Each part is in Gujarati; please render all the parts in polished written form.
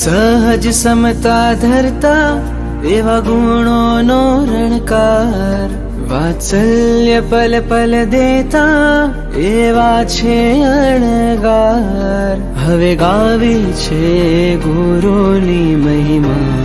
સહજ સમતા ધરતા એવા ગુણોનો રણકાર, વાત્સલ્ય પલ પલ દેતા એવા છે અણગાર. હવે ગાવી છે ગુરુની મહિમા,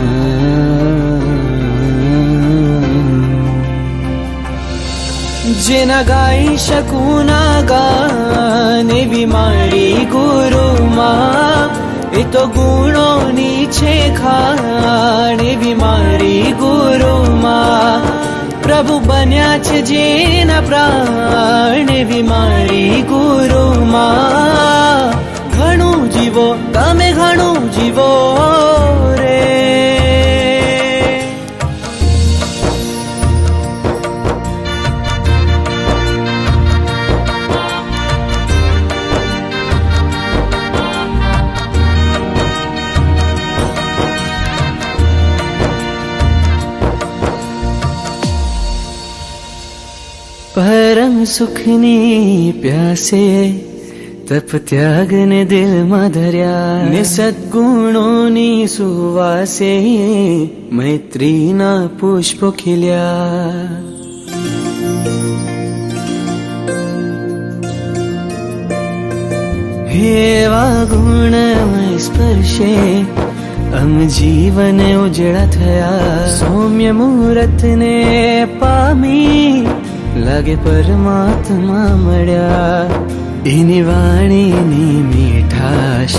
જેના ગાઈ શકું ના ગાન એવી મારી ગુરુમાં. એ તો ગુણોની છે ખાણ એવી મારી ગુરુમાં. પ્રભુ બન્યા છે જેના પ્રાણ એવી મારી ગુરુમાં. ઘણું જીવો તમે ઘણું જીવો રે. પરમ સુખની પ્યાસે તપ ત્યાગને દિલમાં ધર્યા, ને સદ્ગુણોની સુવાસે મૈત્રીના પુષ્પો ખીલ્યા. હેવા ગુણમય સ્પર્શે અમ જીવન ઉજળા થયા. સૌમ્ય મુહૂર્તને પામી લાગે પરમાત્મા મળ્યા. એની વાણીની મીઠાશ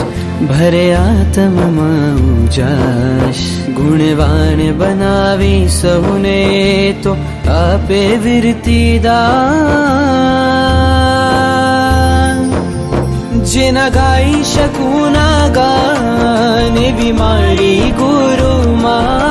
ભરે આત્મમાં ઉજાશ. ગુણવાન બનાવી સૌને તો આપે વિરતી દાન. જેના ગાઈ શકું ના ગાન એવી મારી ગુરુમાં.